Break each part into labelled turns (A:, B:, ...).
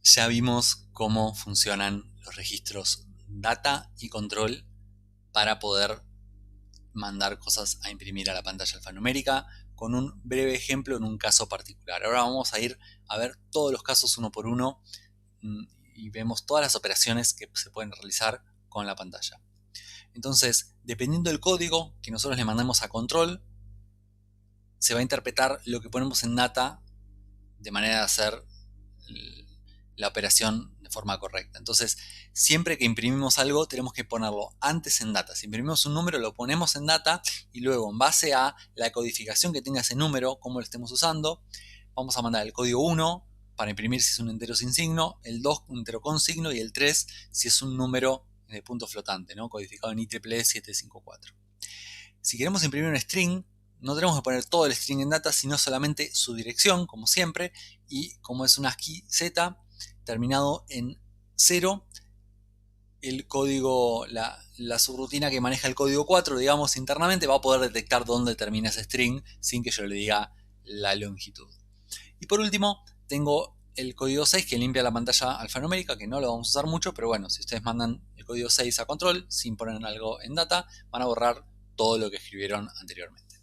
A: Ya vimos cómo funcionan los registros data y control para poder mandar cosas a imprimir a la pantalla alfanumérica con un breve ejemplo en un caso particular. Ahora vamos a ir a ver todos los casos uno por uno y vemos todas las operaciones que se pueden realizar con la pantalla. Entonces, dependiendo del código que nosotros le mandemos a control, se va a interpretar lo que ponemos en data de manera de hacer la operación de forma correcta. Entonces, siempre que imprimimos algo, tenemos que ponerlo antes en data. Si imprimimos un número, lo ponemos en data y luego, en base a la codificación que tenga ese número, cómo lo estemos usando, vamos a mandar el código 1 para imprimir si es un entero sin signo, el 2 un entero con signo y el 3 si es un número de punto flotante, ¿no? Codificado en IEEE 754. Si queremos imprimir un string, no tenemos que poner todo el string en data, sino solamente su dirección, como siempre, y como es un ASCII Z terminado en 0, el código, la subrutina que maneja el código 4, digamos, internamente, va a poder detectar dónde termina ese string sin que yo le diga la longitud. Y por último, tengo el código 6 que limpia la pantalla alfanumérica, que no lo vamos a usar mucho, pero bueno, si ustedes mandan el código 6 a control sin poner algo en data, van a borrar todo lo que escribieron anteriormente.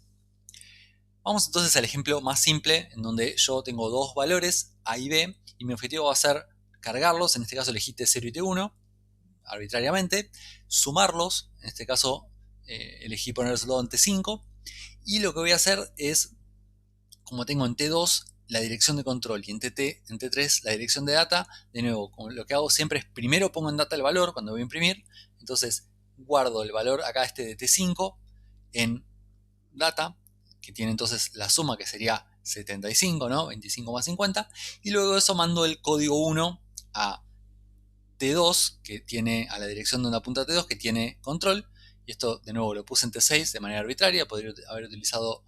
A: Vamos entonces al ejemplo más simple, en donde yo tengo dos valores, A y B, y mi objetivo va a ser cargarlos, en este caso elegí T0 y T1, arbitrariamente, sumarlos, en este caso elegí ponerlo en T5, y lo que voy a hacer es, como tengo en T2 la dirección de control y en T3 la dirección de data, de nuevo, lo que hago siempre es primero pongo en data el valor cuando voy a imprimir, entonces guardo el valor acá de T5 en data, que tiene entonces la suma que sería 75, ¿no? 25 más 50, y luego de eso mando el código 1 a T2, que tiene a la dirección de una punta T2, que tiene control, y esto de nuevo lo puse en T6 de manera arbitraria, podría haber utilizado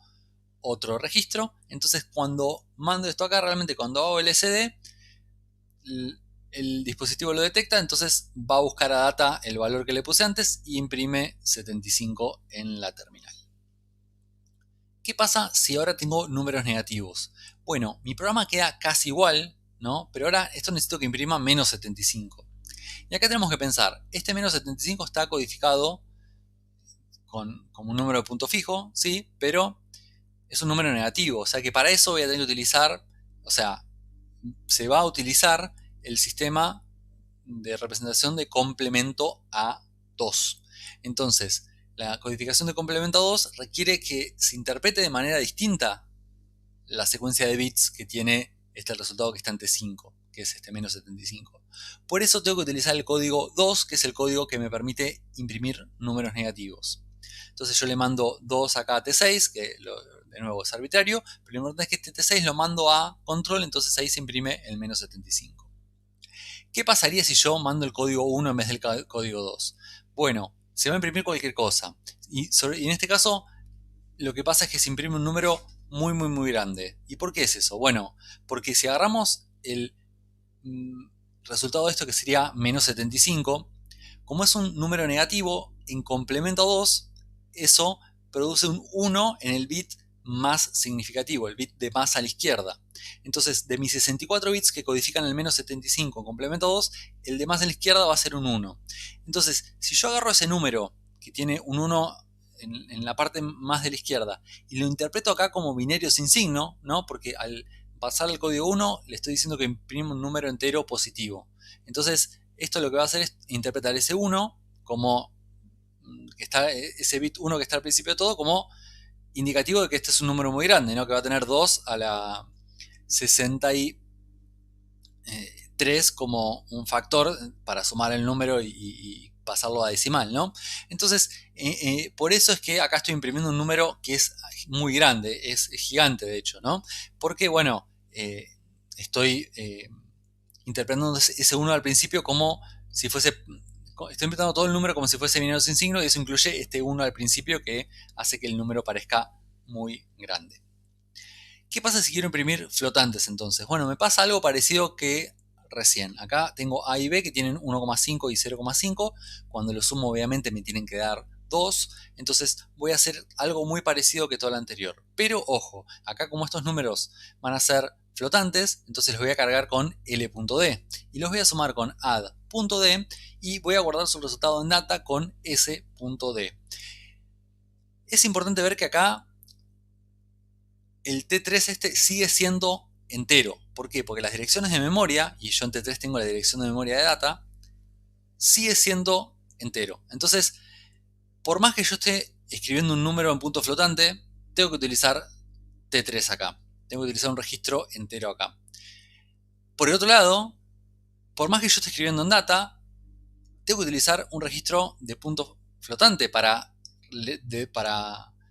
A: otro registro. Entonces cuando mando esto acá, realmente cuando hago LCD, el dispositivo lo detecta, entonces va a buscar a data el valor que le puse antes y imprime 75 en la terminal. ¿Qué pasa si ahora tengo números negativos? Bueno, mi programa queda casi igual, ¿no? Pero ahora esto necesito que imprima menos 75. Y acá tenemos que pensar, este menos 75 está codificado como un número de punto fijo, ¿sí? Pero es un número negativo, o sea que para eso voy a tener que utilizar, o sea, se va a utilizar el sistema de representación de complemento a 2. Entonces, la codificación de complemento a 2 requiere que se interprete de manera distinta la secuencia de bits que tiene este resultado que está en T5, que es este menos 75. Por eso tengo que utilizar el código 2, que es el código que me permite imprimir números negativos. Entonces yo le mando 2 acá a T6, que de nuevo es arbitrario, pero lo importante es que este T6 lo mando a control, entonces ahí se imprime el menos 75. ¿Qué pasaría si yo mando el código 1 en vez del código 2? Bueno, se va a imprimir cualquier cosa. Y en este caso, lo que pasa es que se imprime un número muy grande. ¿Y por qué es eso? Bueno, porque si agarramos el resultado de esto, que sería menos 75, como es un número negativo, en complemento a 2, eso produce un 1 en el bit más significativo, el bit de más a la izquierda. Entonces, de mis 64 bits que codifican el menos 75 en complemento 2, el de más a la izquierda va a ser un 1. Entonces, si yo agarro ese número que tiene un 1 en la parte más de la izquierda y lo interpreto acá como binario sin signo, ¿no? Porque al pasar al código 1 le estoy diciendo que imprime un número entero positivo. Entonces, esto lo que va a hacer es interpretar ese 1 como que está, ese bit 1 que está al principio de todo, como indicativo de que este es un número muy grande, ¿no? Que va a tener 2 a la 63 como un factor para sumar el número y pasarlo a decimal, ¿no? Entonces, por eso es que acá estoy imprimiendo un número que es muy grande, es gigante de hecho, ¿no? Porque, bueno, estoy interpretando ese 1 al principio como si fuese, estoy interpretando todo el número como si fuese binario sin signo, y eso incluye este 1 al principio que hace que el número parezca muy grande. ¿Qué pasa si quiero imprimir flotantes entonces? Bueno, me pasa algo parecido que recién. Acá tengo A y B que tienen 1,5 y 0,5. Cuando lo sumo obviamente me tienen que dar 2. Entonces voy a hacer algo muy parecido que todo lo anterior. Pero ojo, acá como estos números van a ser flotantes, entonces los voy a cargar con L.D y los voy a sumar con add.d y voy a guardar su resultado en data con S.D. Es importante ver que acá el T3 sigue siendo entero. ¿Por qué? Porque las direcciones de memoria, y yo en T3 tengo la dirección de memoria de data, sigue siendo entero. Entonces, por más que yo esté escribiendo un número en punto flotante, tengo que utilizar T3 acá. Tengo que utilizar un registro entero acá. Por el otro lado, por más que yo esté escribiendo en data, tengo que utilizar un registro de punto flotante para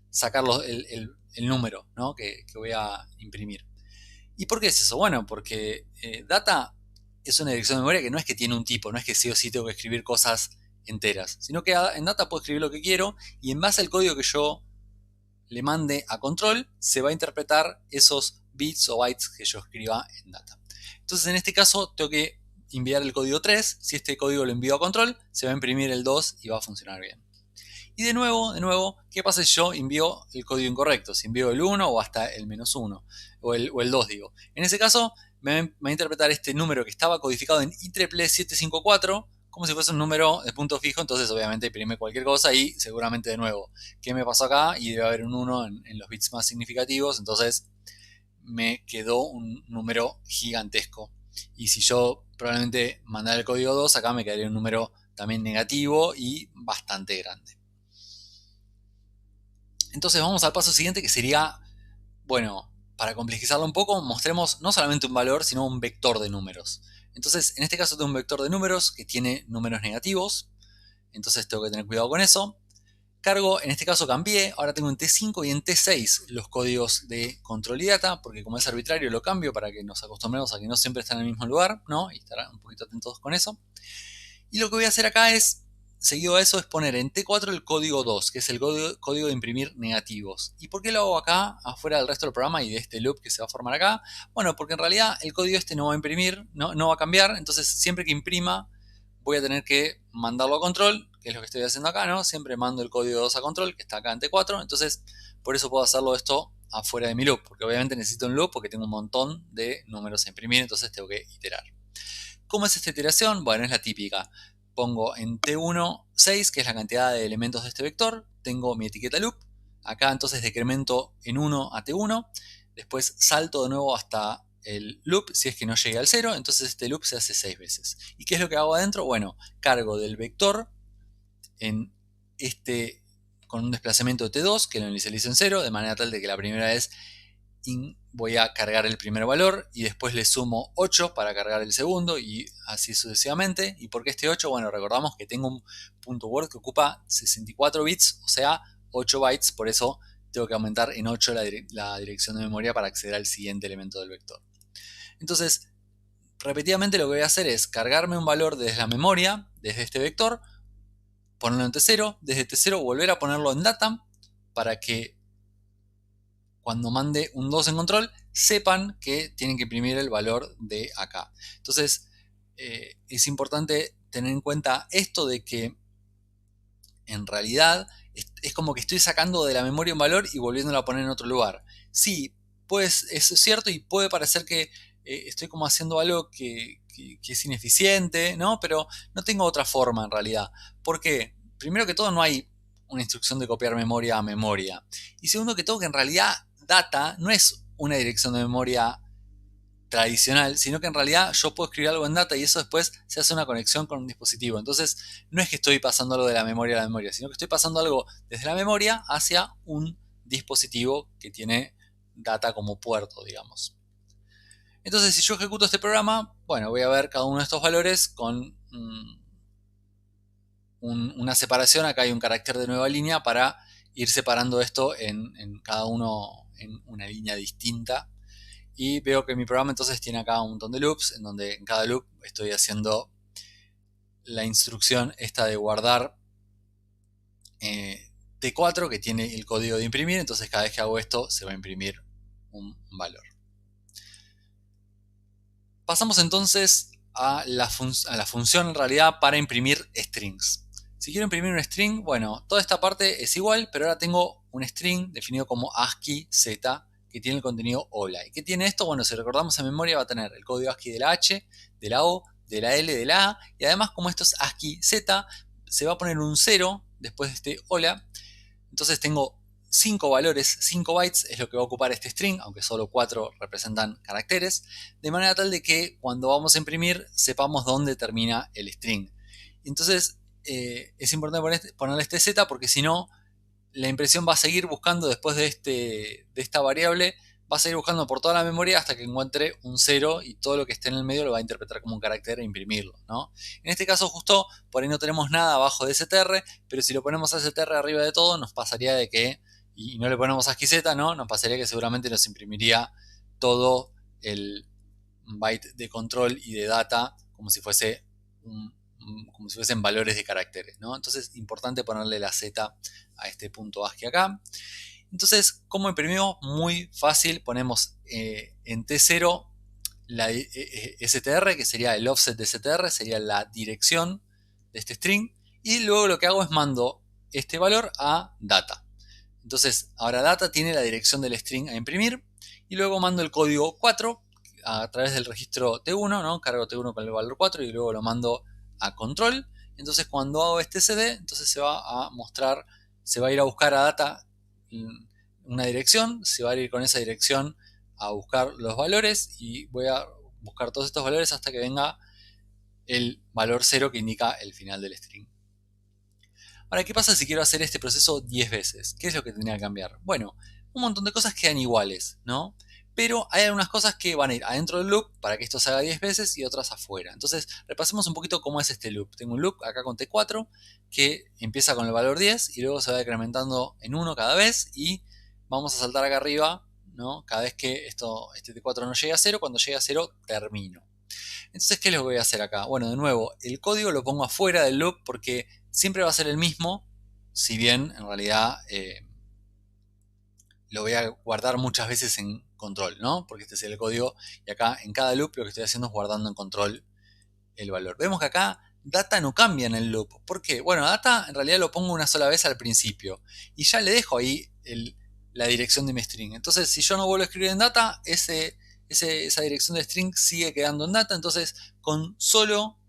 A: sacar el número, ¿no? que voy a imprimir. ¿Y por qué es eso? Bueno, porque data es una dirección de memoria que no es que tiene un tipo, no es que sí o sí tengo que escribir cosas enteras, sino que en data puedo escribir lo que quiero y en base al código que yo le mande a control se va a interpretar esos bits o bytes que yo escriba en data. Entonces en este caso tengo que enviar el código 3, si este código lo envío a control se va a imprimir el 2 y va a funcionar bien. Y de nuevo, ¿qué pasa si yo envío el código incorrecto? Si envío el 1 o hasta el -1, o el 2 digo. En ese caso me va a interpretar este número que estaba codificado en IEEE 754 como si fuese un número de punto fijo, entonces obviamente imprime cualquier cosa y seguramente de nuevo, ¿qué me pasó acá? Y debe haber un 1 en los bits más significativos, entonces me quedó un número gigantesco. Y si yo probablemente mandara el código 2, acá me quedaría un número también negativo y bastante grande. Entonces vamos al paso siguiente que sería, bueno, para complejizarlo un poco, mostremos no solamente un valor, sino un vector de números. Entonces, en este caso tengo un vector de números que tiene números negativos, entonces tengo que tener cuidado con eso. Cargo, en este caso cambié, ahora tengo en T5 y en T6 los códigos de control y data, porque como es arbitrario lo cambio para que nos acostumbremos a que no siempre están en el mismo lugar, ¿no? Y estar un poquito atentos con eso. Y lo que voy a hacer acá es, seguido a eso, es poner en T4 el código 2, que es el código de imprimir negativos. ¿Y por qué lo hago acá, afuera del resto del programa y de este loop que se va a formar acá? Bueno, porque en realidad el código este no va a imprimir, no va a cambiar, entonces siempre que imprima voy a tener que mandarlo a control, que es lo que estoy haciendo acá, ¿no? Siempre mando el código 2 a control, que está acá en T4, entonces por eso puedo hacerlo esto afuera de mi loop, porque obviamente necesito un loop porque tengo un montón de números a imprimir, entonces tengo que iterar. ¿Cómo es esta iteración? Bueno, es la típica. Pongo en T1 6, que es la cantidad de elementos de este vector, tengo mi etiqueta loop, acá entonces decremento en 1 a T1, después salto de nuevo hasta el loop, si es que no llegué al 0, entonces este loop se hace 6 veces. ¿Y qué es lo que hago adentro? Bueno, cargo del vector en con un desplazamiento de T2, que lo inicializo en 0, de manera tal de que la primera vez voy a cargar el primer valor y después le sumo 8 para cargar el segundo y así sucesivamente. ¿Y por qué este 8? Bueno, recordamos que tengo un punto word que ocupa 64 bits, o sea, 8 bytes, por eso tengo que aumentar en 8 la dirección de memoria para acceder al siguiente elemento del vector. Entonces, repetidamente lo que voy a hacer es cargarme un valor desde la memoria, desde este vector, ponerlo en T0, desde T0 volver a ponerlo en data para que cuando mande un 2 en control, sepan que tienen que imprimir el valor de acá. Entonces, es importante tener en cuenta esto de que en realidad es como que estoy sacando de la memoria un valor y volviéndolo a poner en otro lugar. Sí, pues es cierto y puede parecer que estoy como haciendo algo que es ineficiente, ¿no? Pero no tengo otra forma en realidad. ¿Por qué? Primero que todo no hay una instrucción de copiar memoria a memoria. Y segundo que todo que en realidad data no es una dirección de memoria tradicional, sino que en realidad yo puedo escribir algo en data y eso después se hace una conexión con un dispositivo. Entonces no es que estoy pasando algo de la memoria a la memoria, sino que estoy pasando algo desde la memoria hacia un dispositivo que tiene data como puerto, digamos. Entonces si yo ejecuto este programa, bueno, voy a ver cada uno de estos valores con una separación. Acá hay un carácter de nueva línea para ir separando esto en cada uno en una línea distinta. Y veo que mi programa entonces tiene acá un montón de loops, en donde en cada loop estoy haciendo la instrucción esta de guardar T4, que tiene el código de imprimir, entonces cada vez que hago esto se va a imprimir un valor. Pasamos entonces a la función en realidad para imprimir strings. Si quiero imprimir un string, bueno, toda esta parte es igual, pero ahora tengo un string definido como ASCII Z, que tiene el contenido hola. ¿Y qué tiene esto? Bueno, si recordamos en memoria va a tener el código ASCII de la H, de la O, de la L, de la A, y además como esto es ASCII Z, se va a poner un 0 después de este hola. Entonces tengo 5 valores, 5 bytes es lo que va a ocupar este string, aunque solo 4 representan caracteres, de manera tal de que cuando vamos a imprimir sepamos dónde termina el string. Entonces es importante ponerle este Z porque si no, la impresión va a seguir buscando después de esta variable, va a seguir buscando por toda la memoria hasta que encuentre un 0 y todo lo que esté en el medio lo va a interpretar como un carácter e imprimirlo, ¿no? En este caso justo por ahí no tenemos nada abajo de str, pero si lo ponemos a str arriba de todo nos pasaría de que, y no le ponemos ASCII Z, ¿no? Nos pasaría que seguramente nos imprimiría todo el byte de control y de data como si fuese como si fuesen valores de caracteres, ¿no? Entonces, importante ponerle la Z a este punto ASCII acá. Entonces, ¿cómo imprimimos? Muy fácil, ponemos en T0 la str, que sería el offset de str, sería la dirección de este string, y luego lo que hago es mando este valor a data. Entonces, ahora data tiene la dirección del string a imprimir, y luego mando el código 4 a través del registro T1, ¿no? Cargo T1 con el valor 4 y luego lo mando a control. Entonces cuando hago este cd, entonces se va a mostrar, se va a ir a buscar a data una dirección, se va a ir con esa dirección a buscar los valores y voy a buscar todos estos valores hasta que venga el valor 0 que indica el final del string. Ahora, ¿qué pasa si quiero hacer este proceso 10 veces? ¿Qué es lo que tendría que cambiar? Bueno, un montón de cosas quedan iguales, ¿no? Pero hay algunas cosas que van a ir adentro del loop para que esto se haga 10 veces y otras afuera. Entonces, repasemos un poquito cómo es este loop. Tengo un loop acá con T4 que empieza con el valor 10 y luego se va decrementando en 1 cada vez y vamos a saltar acá arriba, ¿no? Cada vez que este T4 no llegue a 0, cuando llegue a 0 termino. Entonces, ¿qué les voy a hacer acá? Bueno, de nuevo, el código lo pongo afuera del loop porque siempre va a ser el mismo, si bien en realidad lo voy a guardar muchas veces en control, ¿no? Porque este es el código y acá en cada loop lo que estoy haciendo es guardando en control el valor. Vemos que acá data no cambia en el loop. ¿Por qué? Bueno, data en realidad lo pongo una sola vez al principio y ya le dejo ahí la dirección de mi string. Entonces, si yo no vuelvo a escribir en data, esa dirección de string sigue quedando en data. Entonces, con solo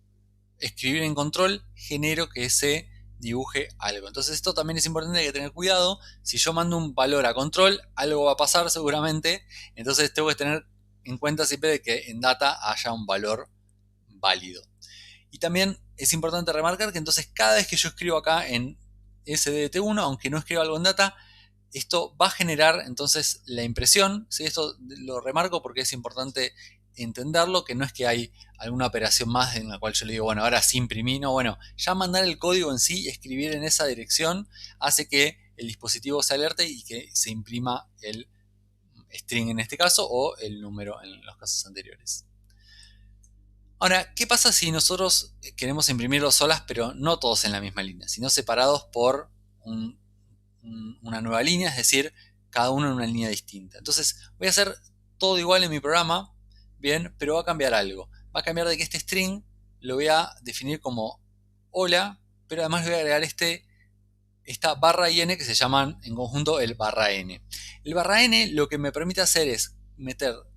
A: escribir en control genero que se dibuje algo. Entonces esto también es importante, hay que tener cuidado. Si yo mando un valor a control, algo va a pasar seguramente. Entonces tengo que tener en cuenta siempre de que en data haya un valor válido. Y también es importante remarcar que entonces cada vez que yo escribo acá en SDT1, aunque no escriba algo en data, esto va a generar entonces la impresión. ¿Sí? Esto lo remarco porque es importante entenderlo, que no es que hay alguna operación más en la cual yo le digo, bueno, ahora sí imprimí, no, bueno, ya mandar el código en sí y escribir en esa dirección hace que el dispositivo se alerte y que se imprima el string en este caso o el número en los casos anteriores. Ahora, ¿qué pasa si nosotros queremos imprimirlos solas pero no todos en la misma línea, sino separados por una nueva línea, es decir, cada uno en una línea distinta? Entonces voy a hacer todo igual en mi programa, bien, pero va a cambiar algo. Va a cambiar de que este string lo voy a definir como hola, pero además le voy a agregar esta barra y n que se llaman en conjunto el barra n. El barra n lo que me permite hacer es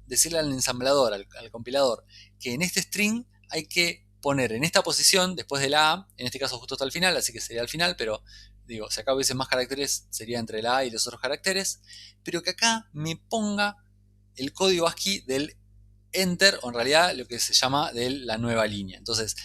A: decirle al ensamblador, al compilador, que en este string hay que poner en esta posición, después de la A, en este caso justo hasta el final, así que sería al final, pero digo, si acá hubiese más caracteres, sería entre la A y los otros caracteres, pero que acá me ponga el código ASCII del enter, o en realidad lo que se llama de la nueva línea. Entonces,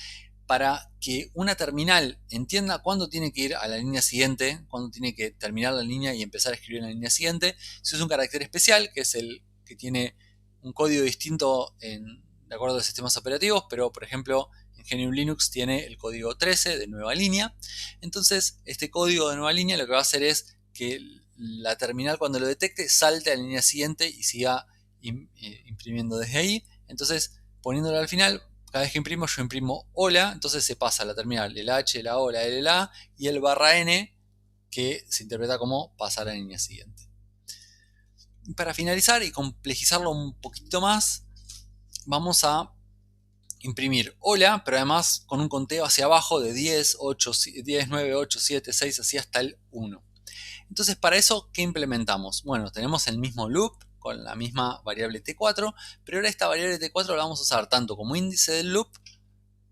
A: para que una terminal entienda cuándo tiene que ir a la línea siguiente, cuándo tiene que terminar la línea y empezar a escribir en la línea siguiente, se usa un carácter especial, que es el que tiene un código distinto de acuerdo a los sistemas operativos, pero por ejemplo en GNU Linux tiene el código 13 de nueva línea. Entonces este código de nueva línea lo que va a hacer es que la terminal cuando lo detecte salte a la línea siguiente y siga imprimiendo desde ahí. Entonces poniéndolo al final, cada vez que imprimo yo imprimo hola, entonces se pasa a la terminal el H, la O, la L, la A y el barra N que se interpreta como pasar a la línea siguiente. Para finalizar y complejizarlo un poquito más, vamos a imprimir hola, pero además con un conteo hacia abajo de 10, 8, 10, 9, 8, 7, 6, así hasta el 1. Entonces, para eso, ¿qué implementamos? Bueno, tenemos el mismo loop, con la misma variable T4, pero ahora esta variable T4 la vamos a usar tanto como índice del loop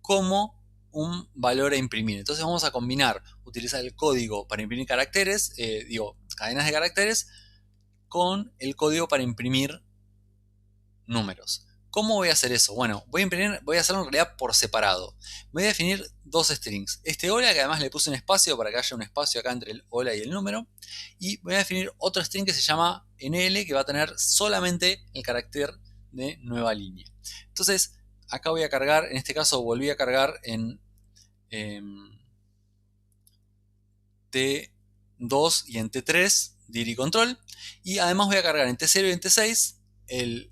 A: como un valor a imprimir. Entonces vamos a combinar, utilizar el código para imprimir caracteres, cadenas de caracteres, con el código para imprimir números. ¿Cómo voy a hacer eso? Bueno, voy a hacerlo en realidad por separado. Voy a definir dos strings. Este hola, que además le puse un espacio para que haya un espacio acá entre el hola y el número. Y voy a definir otro string que se llama NL, que va a tener solamente el carácter de nueva línea. Entonces, acá voy a cargar, en este caso volví a cargar en T2 y en T3, dir y control. Y además voy a cargar en T0 y en T6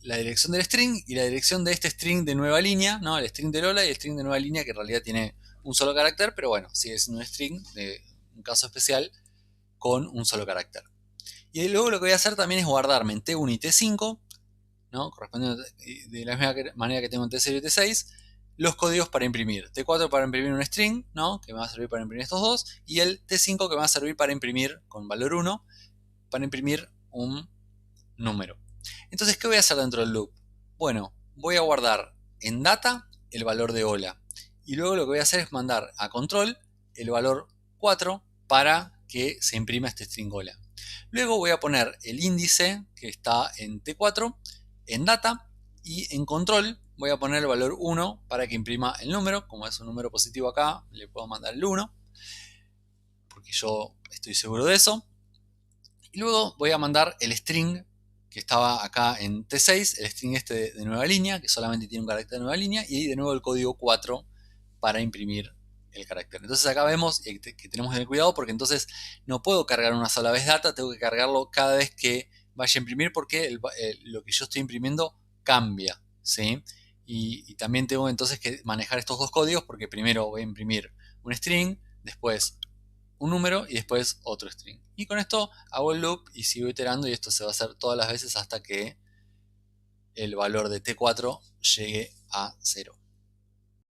A: la dirección del string y la dirección de este string de nueva línea, ¿no? El string del hola y el string de nueva línea, que en realidad tiene un solo carácter, pero bueno, sigue siendo un string de un caso especial con un solo carácter. Y luego lo que voy a hacer también es guardarme en T1 y T5, ¿no? Correspondiendo de la misma manera que tengo en T0 y T6, los códigos para imprimir. T4 para imprimir un string, ¿no? Que me va a servir para imprimir estos dos, y el T5 que me va a servir para imprimir, con valor 1, para imprimir un número. Entonces, ¿qué voy a hacer dentro del loop? Bueno, voy a guardar en data el valor de hola. Y luego lo que voy a hacer es mandar a control el valor 4 para que se imprima este string hola. Luego voy a poner el índice que está en T4 en data y en control voy a poner el valor 1 para que imprima el número. Como es un número positivo acá, le puedo mandar el 1 porque yo estoy seguro de eso. Y luego voy a mandar el string que estaba acá en T6, el string este de nueva línea, que solamente tiene un carácter de nueva línea, y de nuevo el código 4 para imprimir el carácter. Entonces acá vemos que tenemos que tener cuidado porque entonces no puedo cargar una sola vez data, tengo que cargarlo cada vez que vaya a imprimir porque lo que yo estoy imprimiendo cambia, ¿sí? Y también tengo entonces que manejar estos dos códigos porque primero voy a imprimir un string, después un número y después otro string. Y con esto hago el loop y sigo iterando y esto se va a hacer todas las veces hasta que el valor de T4 llegue a 0.